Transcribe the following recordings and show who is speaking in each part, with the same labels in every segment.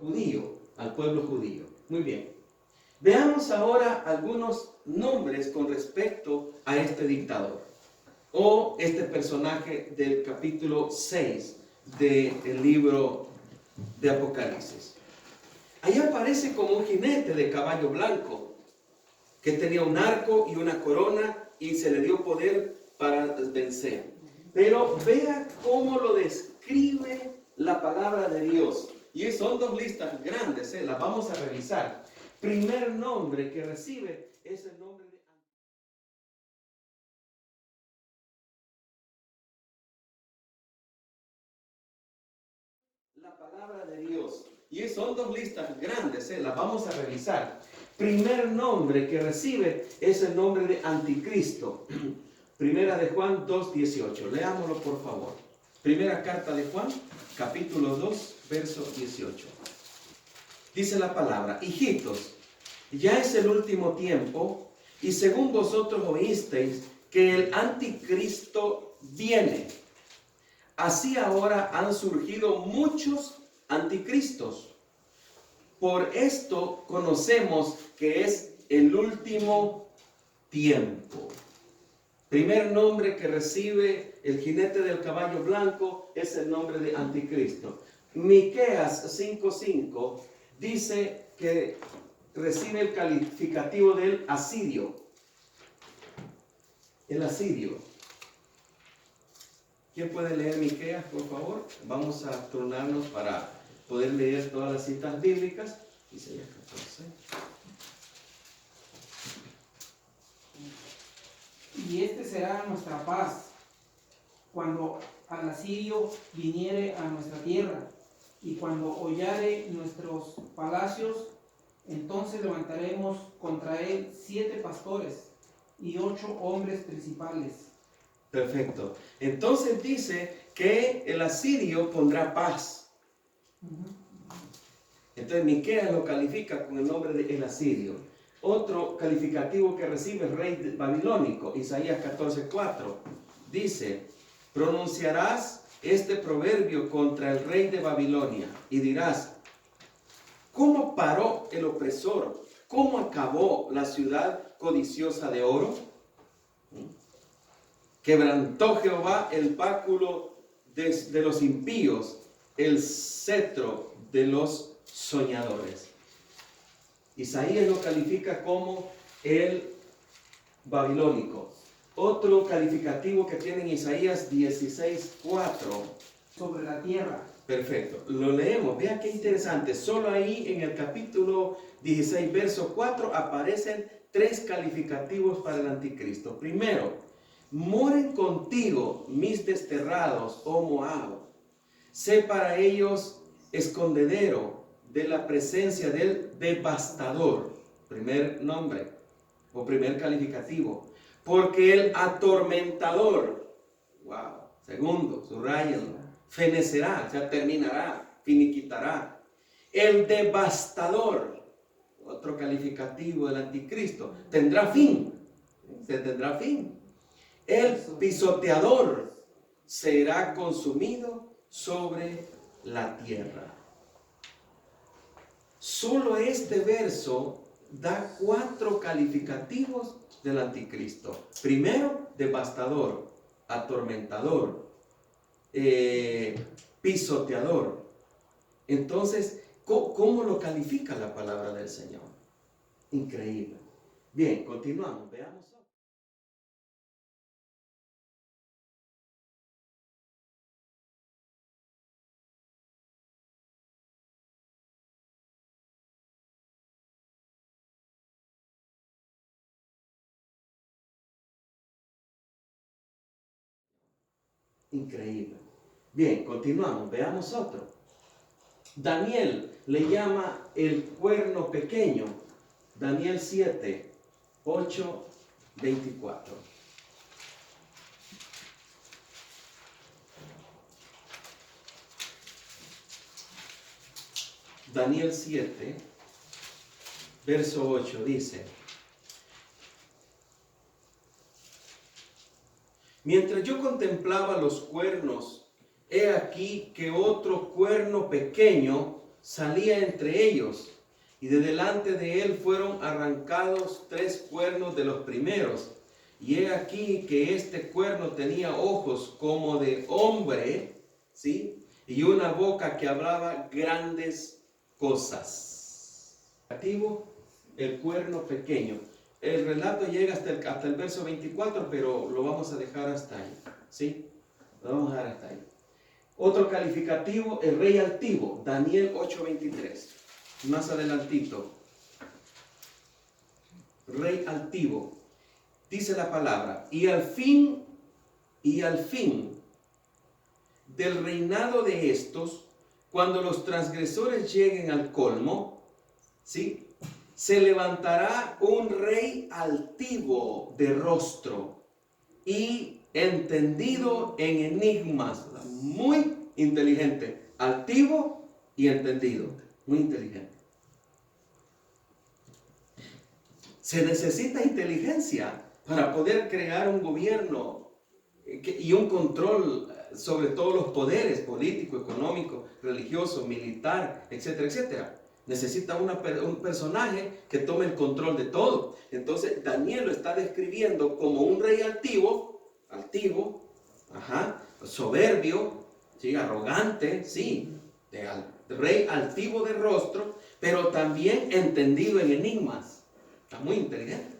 Speaker 1: judío, al pueblo judío. Muy bien. Veamos ahora algunos nombres con respecto a este dictador o este personaje del capítulo 6 del libro de Apocalipsis. Ahí aparece como un jinete de caballo blanco que tenía un arco y una corona y se le dio poder para vencer. Pero vea cómo lo describe la palabra de Dios. Y son dos listas grandes, las vamos a revisar. Primer nombre que recibe es el nombre de... La palabra de Dios. Y son dos listas grandes, las vamos a revisar. Primer nombre que recibe es el nombre de Anticristo. Primera de Juan 2:18. Leámoslo por favor. Primera carta de Juan, capítulo 2, verso 18. Dice la palabra: hijitos, ya es el último tiempo, y según vosotros oísteis que el anticristo viene. Así ahora han surgido muchos anticristos. Por esto conocemos que es el último tiempo. Primer nombre que recibe el jinete del caballo blanco es el nombre de Anticristo. Miqueas 5:5 dice que recibe el calificativo del asirio. El asirio. ¿Quién puede leer Miqueas, por favor? Vamos a turnarnos para poder leer todas las citas bíblicas. Isaías 14.
Speaker 2: Y este será nuestra paz, cuando al asirio viniere a nuestra tierra, y cuando hollare nuestros palacios, entonces levantaremos contra él 7 pastores y 8 hombres principales.
Speaker 1: Perfecto. Entonces dice que el asirio pondrá paz. Entonces Miqueas lo califica con el nombre de el asirio. Otro calificativo que recibe el rey babilónico, Isaías 14:4, dice: pronunciarás este proverbio contra el rey de Babilonia y dirás: ¿cómo paró el opresor? ¿Cómo acabó la ciudad codiciosa de oro? Quebrantó Jehová el báculo de los impíos, el cetro de los soñadores. Isaías lo califica como el babilónico. Otro calificativo que tiene en Isaías 16:4.
Speaker 2: Sobre la tierra.
Speaker 1: Perfecto, lo leemos. Vea qué interesante. Solo ahí en el capítulo 16, verso 4 aparecen 3 calificativos para el anticristo. Primero: moren contigo mis desterrados, oh Moab. Sé para ellos escondedero de la presencia del devastador. Primer nombre o primer calificativo. Porque el atormentador, wow. Segundo, subrayenlo, fenecerá, o sea, terminará, finiquitará. El devastador, otro calificativo del anticristo, tendrá fin. Se tendrá fin. El pisoteador será consumido sobre la tierra. Solo este verso da 4 calificativos del anticristo. Primero, devastador, atormentador, pisoteador. Entonces, ¿cómo lo califica la palabra del Señor? Increíble. Bien, continuamos, veamos. Increíble. Bien, continuamos, veamos otro. Daniel le llama el cuerno pequeño. Daniel 7, 8, 24. Daniel 7, verso 8 dice: mientras yo contemplaba los cuernos, he aquí que otro cuerno pequeño salía entre ellos, y de delante de él fueron arrancados 3 cuernos de los primeros. Y he aquí que este cuerno tenía ojos como de hombre, ¿sí? Y una boca que hablaba grandes cosas. El cuerno pequeño. El relato llega hasta el verso 24, pero lo vamos a dejar hasta ahí, ¿sí? Lo vamos a dejar hasta ahí. Otro calificativo, el rey altivo, Daniel 8:23. Más adelantito. Rey altivo. Dice la palabra, y al fin del reinado de estos, cuando los transgresores lleguen al colmo, ¿sí? Se levantará un rey altivo de rostro y entendido en enigmas. Muy inteligente, altivo y entendido, muy inteligente. Se necesita inteligencia para poder crear un gobierno y un control sobre todos los poderes político, económico, religioso, militar, etcétera, etcétera. Necesita un personaje que tome el control de todo. Entonces Daniel lo está describiendo como un rey altivo, soberbio, ¿sí? Arrogante, sí, rey altivo de rostro, pero también entendido en enigmas. Está muy inteligente.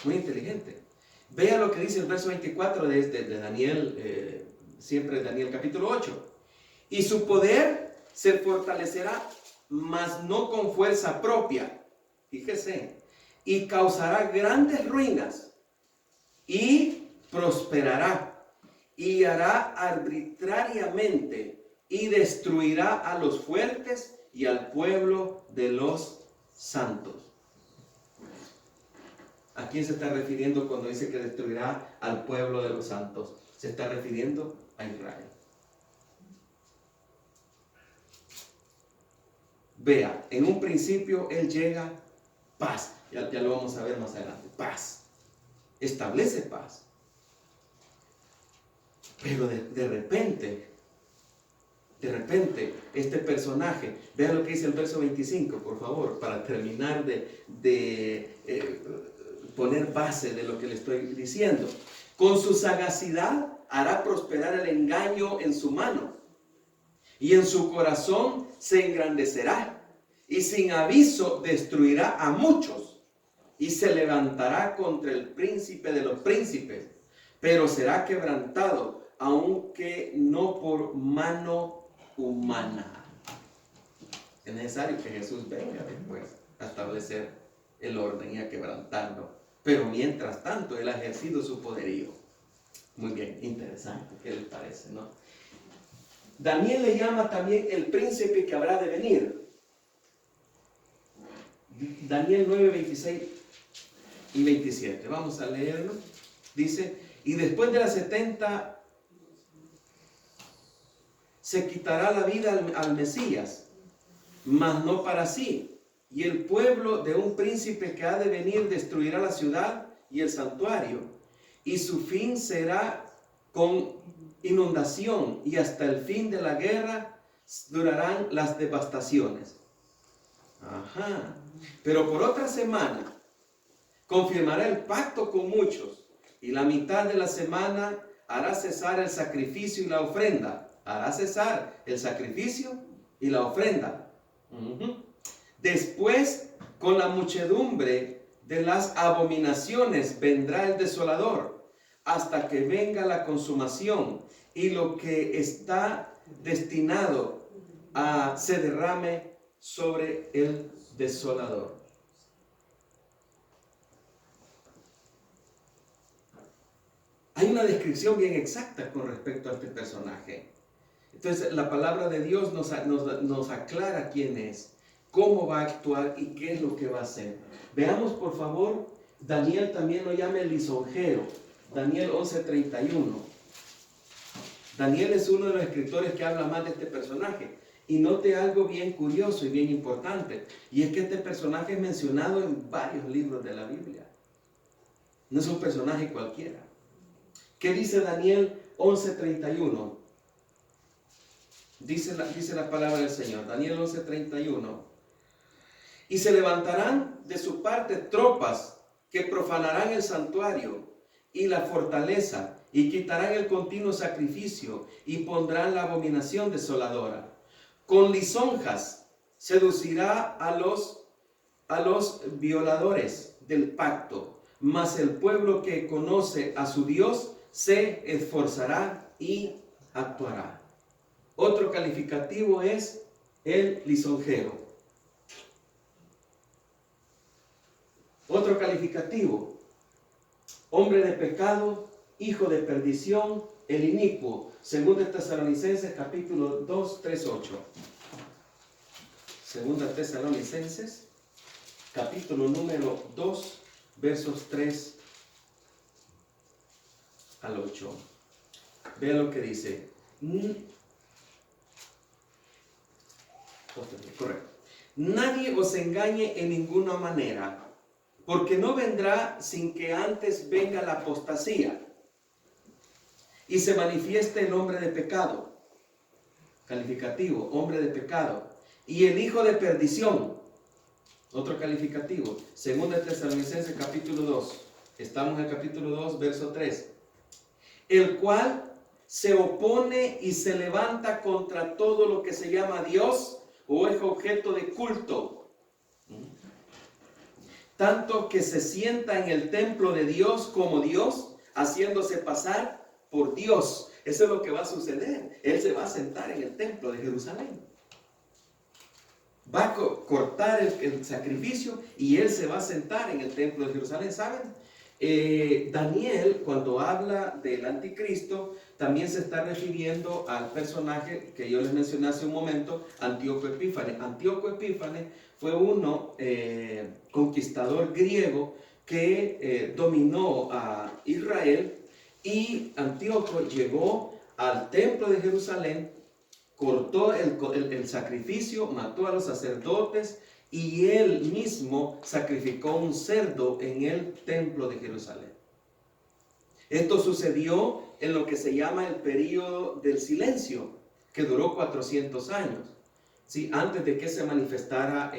Speaker 1: Muy inteligente. Vea lo que dice el verso 24 de Daniel, siempre Daniel capítulo 8. Y su poder se fortalecerá, mas no con fuerza propia. Fíjese. Y causará grandes ruinas. Y prosperará. Y hará arbitrariamente. Y destruirá a los fuertes y al pueblo de los santos. ¿A quién se está refiriendo cuando dice que destruirá al pueblo de los santos? Se está refiriendo a Israel. Vea, en un principio él llega paz. Ya lo vamos a ver más adelante. Paz. Establece paz. Pero de repente, este personaje, vea lo que dice el verso 25, por favor, para terminar de poner base de lo que le estoy diciendo. Con su sagacidad hará prosperar el engaño en su mano, y en su corazón se engrandecerá, y sin aviso destruirá a muchos, y se levantará contra el príncipe de los príncipes, pero será quebrantado, aunque no por mano humana. Es necesario que Jesús venga después a establecer el orden y a quebrantarlo. Pero mientras tanto, él ha ejercido su poderío. Muy bien, interesante, ¿qué les parece, no? Daniel le llama también el príncipe que habrá de venir. Daniel 9, 26 y 27. Vamos a leerlo. Dice, y después de las 70 se quitará la vida al Mesías, mas no para sí. Y el pueblo de un príncipe que ha de venir destruirá la ciudad y el santuario. Y su fin será con inundación, y hasta el fin de la guerra durarán las devastaciones. Ajá. Pero por otra semana confirmará el pacto con muchos, y la mitad de la semana hará cesar el sacrificio y la ofrenda. Hará cesar el sacrificio y la ofrenda. Después, con la muchedumbre de las abominaciones vendrá el desolador, hasta que venga la consumación, y lo que está destinado a se derrame sobre el desolador. Hay una descripción bien exacta con respecto a este personaje. Entonces la palabra de Dios nos aclara quién es, cómo va a actuar y qué es lo que va a hacer. Veamos por favor, Daniel también lo llama el lisonjero. Daniel 11:31. Daniel es uno de los escritores que habla más de este personaje. Y note algo bien curioso y bien importante. Y es que este personaje es mencionado en varios libros de la Biblia. No es un personaje cualquiera. ¿Qué dice Daniel 11:31? Dice la palabra del Señor, Daniel 11:31. Y se levantarán de su parte tropas que profanarán el santuario y la fortaleza, y quitarán el continuo sacrificio, y pondrán la abominación desoladora. Con lisonjas seducirá a los violadores del pacto, mas el pueblo que conoce a su Dios se esforzará y actuará. Otro calificativo es el lisonjero. Otro calificativo, hombre de pecado, hijo de perdición, el inicuo. Segunda Tesalonicenses capítulo 2, 3, 8. Segunda Tesalonicenses capítulo número 2, versos 3 al 8. Vean lo que dice. Correcto. Nadie os engañe en ninguna manera, porque no vendrá sin que antes venga la apostasía y se manifieste el hombre de pecado. Calificativo, hombre de pecado. Y el hijo de perdición. Otro calificativo. Segunda Tesalonicenses capítulo 2. Estamos en el capítulo 2, verso 3. El cual se opone y se levanta contra todo lo que se llama Dios o es objeto de culto. Tanto que se sienta en el templo de Dios como Dios, haciéndose pasar por Dios. Eso es lo que va a suceder. Él se va a sentar en el templo de Jerusalén. Va a cortar el sacrificio y él se va a sentar en el templo de Jerusalén. ¿Saben? Daniel, cuando habla del anticristo, también se está refiriendo al personaje que yo les mencioné hace un momento, Antíoco Epífanes. Antíoco Epífanes fue uno conquistador griego que dominó a Israel, y Antíoco llegó al templo de Jerusalén, cortó el sacrificio, mató a los sacerdotes y él mismo sacrificó un cerdo en el templo de Jerusalén. Esto sucedió en lo que se llama el período del silencio, que duró 400 años, ¿sí? Antes de que se manifestara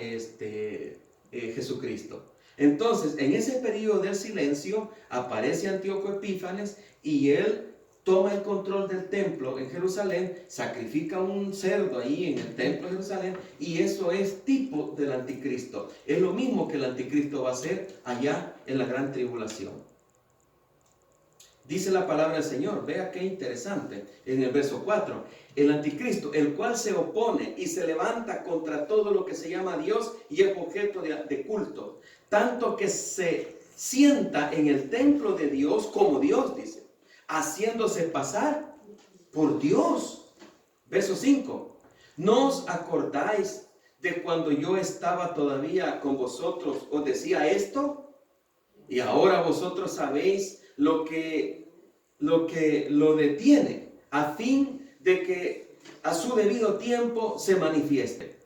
Speaker 1: Jesucristo. Entonces, en ese periodo del silencio aparece Antíoco Epífanes y él toma el control del templo en Jerusalén, sacrifica un cerdo ahí en el templo de Jerusalén, y eso es tipo del anticristo. Es lo mismo que el anticristo va a hacer allá en la gran tribulación. Dice la palabra del Señor, vea qué interesante, en el verso 4, el anticristo, el cual se opone y se levanta contra todo lo que se llama Dios y es objeto de culto, tanto que se sienta en el templo de Dios como Dios, dice, haciéndose pasar por Dios. Verso 5. ¿No os acordáis de cuando yo estaba todavía con vosotros, os decía esto? Y ahora vosotros sabéis lo que lo detiene, a fin de que a su debido tiempo se manifieste.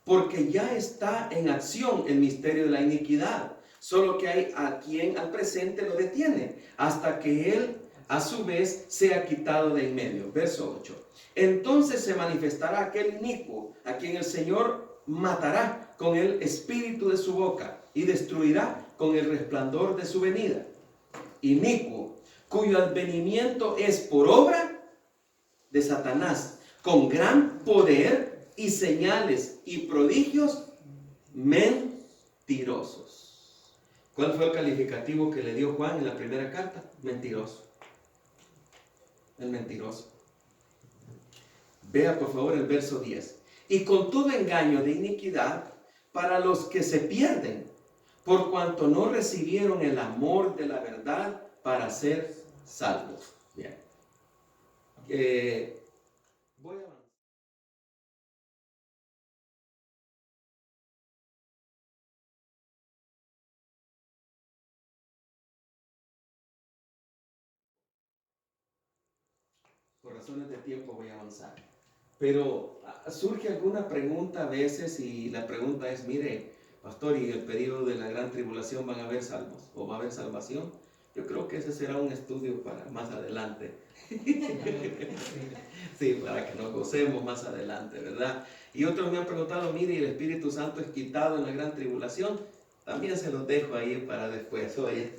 Speaker 1: Porque ya está en acción el misterio de la iniquidad, solo que hay a quien al presente lo detiene, hasta que él a su vez sea quitado de en medio. Verso 8. Entonces se manifestará aquel inicuo, a quien el Señor matará con el espíritu de su boca y destruirá con el resplandor de su venida. Inicuo, cuyo advenimiento es por obra de Satanás, con gran poder y señales y prodigios mentirosos. ¿Cuál fue el calificativo que le dio Juan en la primera carta? Mentiroso. El mentiroso. Vea por favor el verso 10. Y con todo engaño de iniquidad para los que se pierden, por cuanto no recibieron el amor de la verdad para ser salvos. Bien. Voy a avanzar. Por razones de tiempo voy a avanzar. Pero surge alguna pregunta a veces, y la pregunta es, mire, pastor, ¿y en el periodo de la gran tribulación van a haber salvos o va a haber salvación? Yo creo que ese será un estudio para más adelante. Sí, para que nos gocemos más adelante, ¿verdad? Y otros me han preguntado, mire, ¿el Espíritu Santo es quitado en la gran tribulación? También se los dejo ahí para después. Oye.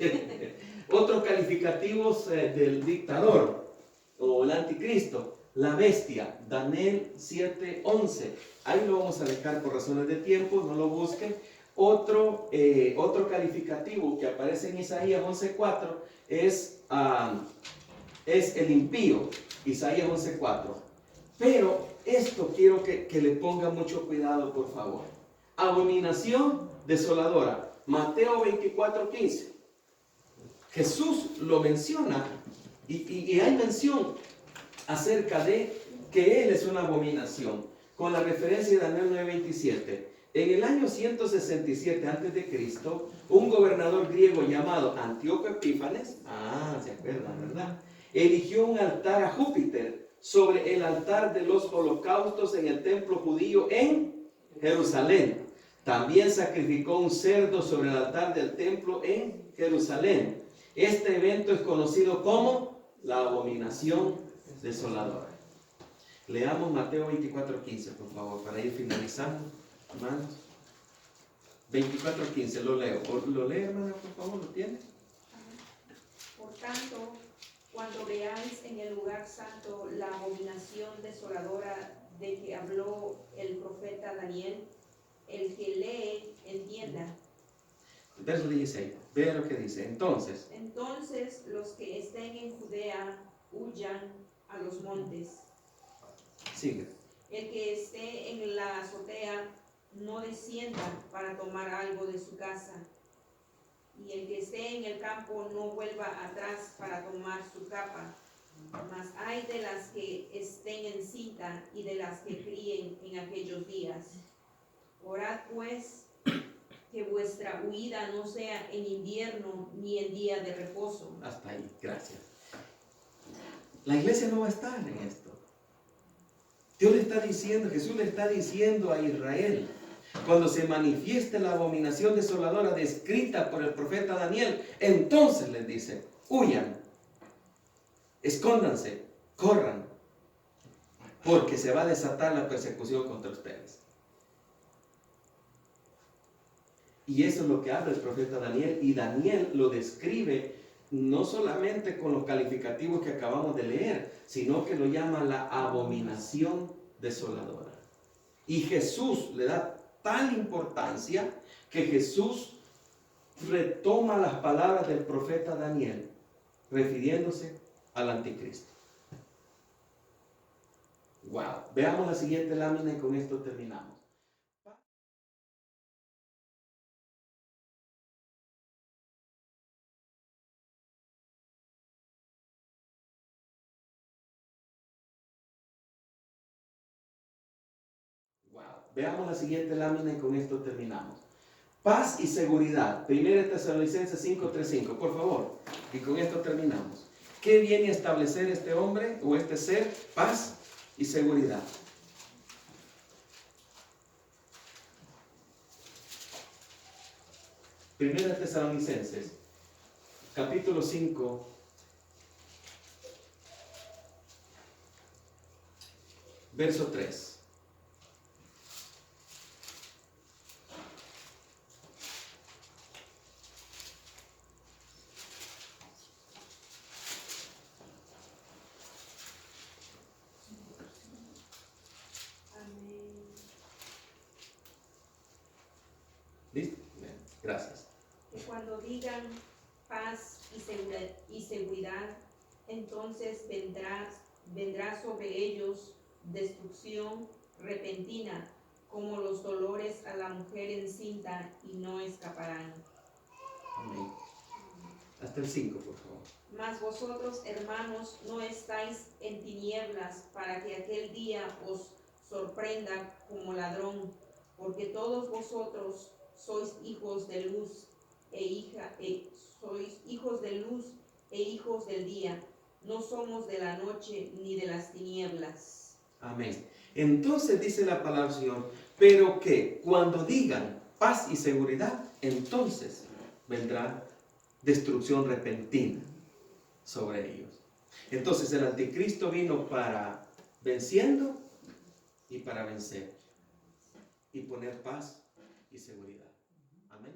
Speaker 1: Otros calificativos del dictador o el anticristo. La bestia, Daniel 7:11. Ahí lo vamos a dejar por razones de tiempo, no lo busquen. Otro calificativo que aparece en Isaías 11:4 es el impío, Isaías 11:4. Pero esto quiero que le pongan mucho cuidado, por favor. Abominación desoladora, Mateo 24:15. Jesús lo menciona y hay mención acerca de que Él es una abominación, con la referencia de Daniel 9:27. En el año 167 a.C., un gobernador griego llamado Antíoco Epífanes, se acuerdan, ¿verdad?, erigió un altar a Júpiter sobre el altar de los holocaustos en el templo judío en Jerusalén. También sacrificó un cerdo sobre el altar del templo en Jerusalén. Este evento es conocido como la abominación desoladora. Leamos Mateo 24:15, por favor, para ir finalizando, hermanos. 24:15, lo leo. ¿Lo lee, hermana, por favor? ¿Lo tiene?
Speaker 3: Por tanto, cuando veáis en el lugar santo la abominación desoladora de que habló el profeta Daniel, el que lee entienda.
Speaker 1: Verso 16, vea lo que dice. Entonces
Speaker 3: los que estén en Judea huyan a los montes.
Speaker 1: Sigue.
Speaker 3: El que esté en la azotea no descienda para tomar algo de su casa. Y el que esté en el campo no vuelva atrás para tomar su capa. Mas hay de las que estén en cinta y de las que críen en aquellos días. Orad pues que vuestra huida no sea en invierno ni en día de reposo.
Speaker 1: Hasta ahí, gracias. La iglesia no va a estar en esto. Dios le está diciendo, Jesús le está diciendo a Israel, cuando se manifieste la abominación desoladora descrita por el profeta Daniel, entonces les dice, huyan, escóndanse, corran, porque se va a desatar la persecución contra ustedes. Y eso es lo que habla el profeta Daniel, y Daniel lo describe no solamente con los calificativos que acabamos de leer, sino que lo llama la abominación desoladora. Y Jesús le da tal importancia que Jesús retoma las palabras del profeta Daniel, refiriéndose al anticristo. Wow. Veamos la siguiente lámina y con esto terminamos. Veamos la siguiente lámina y con esto terminamos. Paz y seguridad. 1 Tesalonicenses 5:3-5, por favor. Y con esto terminamos. ¿Qué viene a establecer este hombre o este ser? Paz y seguridad. Primera Tesalonicenses, capítulo 5, verso 3. ¿Listo? Bien, gracias.
Speaker 3: Que cuando digan paz y seguridad, entonces vendrá sobre ellos destrucción repentina, como los dolores a la mujer encinta, y no escaparán.
Speaker 1: Amén. Hasta el 5, por favor.
Speaker 3: Mas vosotros, hermanos, no estáis en tinieblas, para que aquel día os sorprenda como ladrón, porque todos vosotros sois hijos de luz sois hijos de luz e hijos del día. No somos de la noche ni de las tinieblas.
Speaker 1: Amén. Entonces dice la palabra del Señor, pero que cuando digan paz y seguridad, entonces vendrá destrucción repentina sobre ellos. Entonces el anticristo vino para venciendo y para vencer y poner paz y seguridad. Amén.